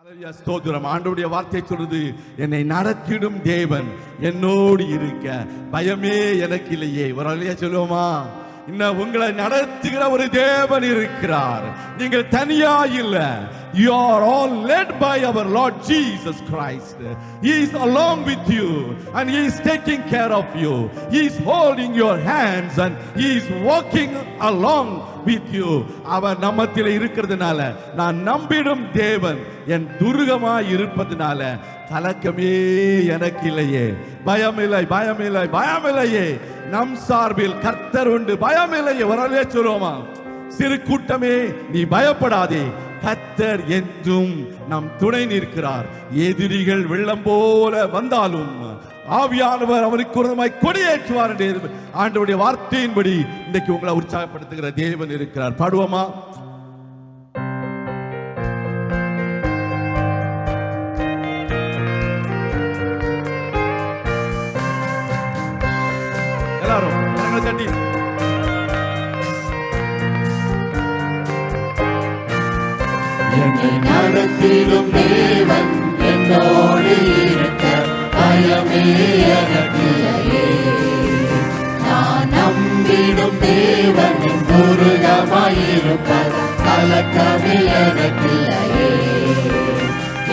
ஸ்தோத்திரம். ஆண்டவருடைய வார்த்தை சொல்றது, என்னை நடத்திடும் தேவன் என்னோடு இருக்க பயமே எனக்கு இல்லையே. ஒரு அல்லையா சொல்லுவோமா? இன்னும் உங்களை நடத்துகிற ஒரு தேவன் இருக்கிறார். நீங்கள் தனியா இல்ல. You are all led by our Lord Jesus Christ. He is along with you and He is taking care of you. He is holding your hands and He is walking along with you. அவர் நம்மத்திலே இருக்கிறதுனால, நான் நம்பிடும் தேவன் என் துருகமாய் இருப்பதனால கலக்கமே எனக்கு இல்லையே. பயமில்லை, பயமில்லை, பயமில்லையே. நம் சார்பில் கர்த்தர் உண்டு, பயமில்லையே. வரலே சொல்லுவோமா? சிறு கூட்டமே, நீ பயப்படாதே, கர்த்தர் என்றும் நம் துணை நிற்கிறார். எதிரிகள் வெள்ளம் போல வந்தாலும் ஆவியானவர் அவருக்கு உரமாய் கொடியேற்றுவார் என்று ஆண்டவருடைய வார்த்தையின்படி இன்றைக்கு உங்களை உற்சாகப்படுத்துகிற தேவன் இருக்கிறார். பாடுவோமா? எல்லாரும் தட்டி என்னை நடத்திடும் தேவன் என்னோடு இருக்க பயமே எனக்கில்லையே. நான் நம்பிடும் தேவன் என் துருகமாயிருப்ப கலக்கமே எனக்கில்லையே.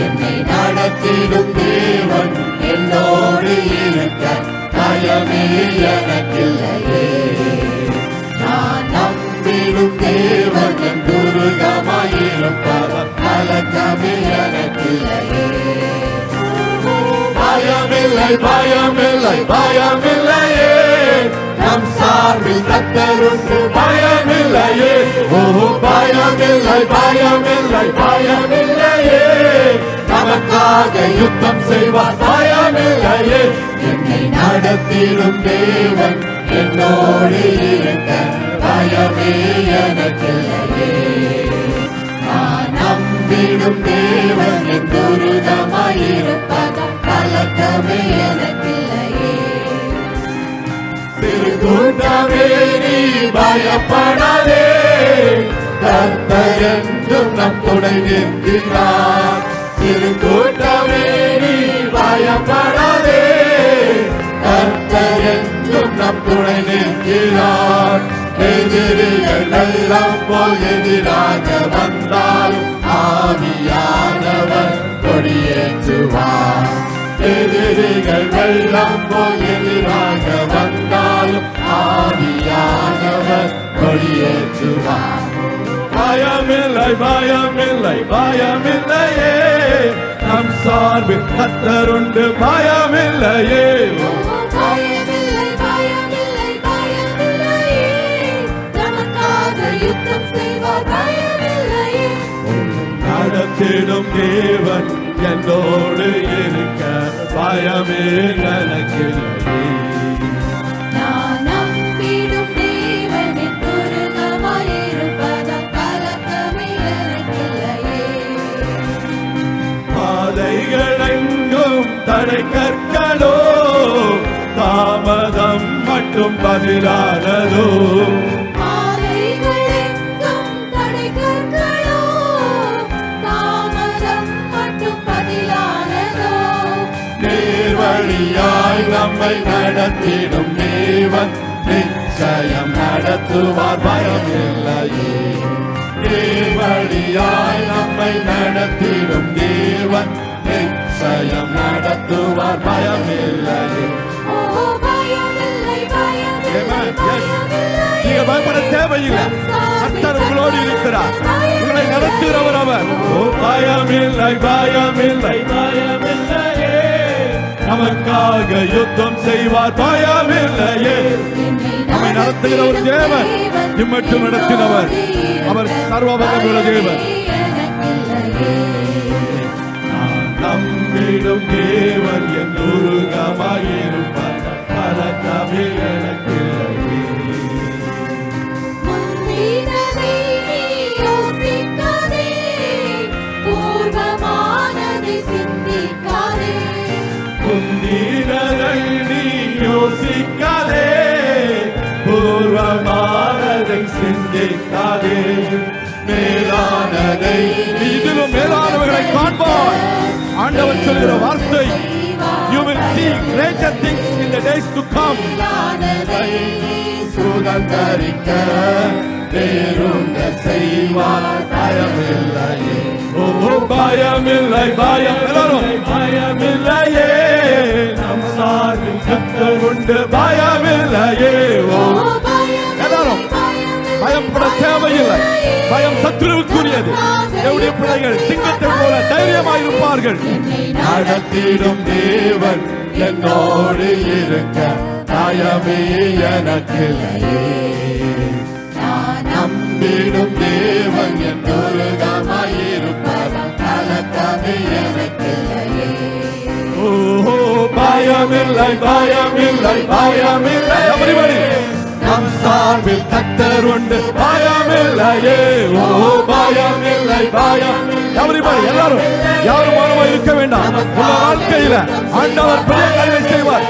என்னை நடத்திடும் தேவன் என்னோடு இருக்க பயமே எனக்கில்லையே. நான் நம்பிடும் தேவன் என் துருகமாயிருப்பவர் கலக்கமே எனக்கில்லையே. பயமில்லை, பயமில்லை, பயமில்லையே. நம் சார்பில் கர்த்தருண்டு, பயமில்லையே. ஓ பயமில்லை, பயமில்லை, பயமில்லையே. நமக்காக யுத்தம் செய்வார், பயமில்லையே. என்னை நடத்திடும் தேவன் என்னோடு இருக்க பயமே எனக்கில்லையே. நான் நம்பிடும் தேவன் என் துருகமாயிருப்பதால் கலக்கமே எனக்கில்லையே. சிறு கூட்டமே, நீ பயப்படாதே, கர்த்தர் என்றும் நம் துணை நிற்கிறார். சிறு கூட்டமே, நீ பயப்படாதே, கர்த்தர் என்றும் நம் துணை நிற்கிறார். எதிரிகள் வெள்ளம் போல் எதிராக வந்தாலும் ஆவியானவர் கொடியேற்றுவார். எதிரிகள் வெள்ளம் போல் எதிராக வந்தாலும் ஆவியானவர் கொடியேற்றுவார். பயமில்லை, பயமில்லை, பயமில்லையே. நம் சார்பில் கர்த்தர் உண்டு, பயமில்லையே. நடத்திடும் தேவன் என்னோடு இருக்க பயமே எனக்கில்லையே. நான் நம்பிடும் தேவன் என் துருகமாயிருப்பதால் கலக்கமே எனக்கில்லையே. பாதைகள் எங்கும் தடை கற்களோ, தாமதம் மட்டும் பதிலானதோ. நேர்வழியாய் நம்மை நடத்திடும் தேவன் நிச்சயம் நடத்துவார், பயமில்லையே. நேர்வழியாய் நம்மை நடத்திடும் தேவன் நிச்சயம் நடத்துவார், பயமில்லையே. நீங்க பயப்பட தேவையில்லை, கர்த்தர் உங்களோடு இருக்கிறார், உங்களை நடத்துகிறவர் அவர். ஓ பயமில்லை, பயமில்லை, பயமில்லையே. நமக்காக யுத்தம் செய்வார், பயமில்லையே. நம்மை நடத்துகிற ஒரு தேவன், இம்மட்டும் நடத்தினவர் அவர், சர்வவல்லமையுள்ள தேவன். நான் நம்பிடும் தேவன் என் துருகமாயிருப்பார், கலக்கமே எனக்கில்லையே. முந்தினதை நீ யோசிக்காதே, பூர்வமானதை சிந்திக்காதே. மேலானதை, இதிலும் மேலானவர்களை காண்பார். சொல்கிற வார்த்தை, you will see greater things in the days to come. சுதந்தரிக்க பேருந்த செய்வார் பயமில்லையே. ஓ பயமில்லை பயமில்லை பயமில்லையே, நம் சார்பில் கர்த்தர் உண்டு பயமில்லையே. ஓ எல்லாரும் பயப்பட தேவையில்லை. பயம் சத்துருவுக்குரியது. தேவனுடைய பிள்ளைகள் சிங்கத்தை போல தைரியமாயிருப்பார்கள். நடத்திடும் தேவன் என்னோடு இருக்க பயமே எனக்கில்லையே. நான் நம்பிடும் தேவன் என் துருகமாயிருப்பார் கலக்கமே எனக்கில்லையே. ஓ பயமில்லை பயமில்லை பயமில்லை. Everybody. நம் சார்பில் கர்த்தர் உண்டு பயமில்லையே. ஓ பயமில்லை பயமில்லை. Everybody, எல்லாரும் யாரும் மௌனமா இருக்க வேண்டாம். உங்க வாழ்க்கையில ஆண்டவர் பெரிய காரியங்களை செய்வார்.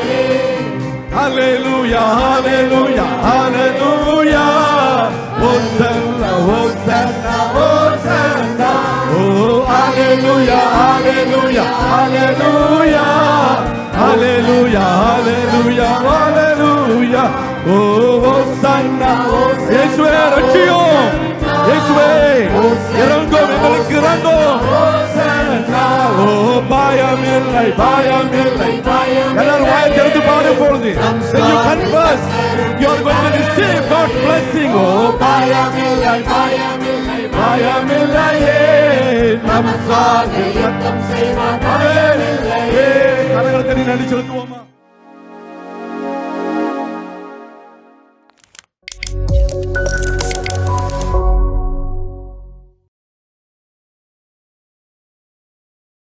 Hallelujah, hallelujah, hallelujah. Hosanna, Hosanna, Hosanna. Oh, hallelujah, hallelujah, hallelujah. Hallelujah, hallelujah, hallelujah. Oh, Hosanna, Hosanna. இயேசுவே ரட்சியும். இயேசுவே இறங்கும், எங்களுக்கு இறங்கும். ஓ பயமில்லை பயமில்லை. எல்லாரும் வாயை திறந்து பாடும் பொழுது when you confess, you are going to receive God's blessing. ஓ பயமில்லை பயமில்லை பயமில்லையே, நம் சார்பில் யுத்தம் செய்வார் பயமில்லையே. கரங்களை தட்டி நன்றி செலுத்துவோமா?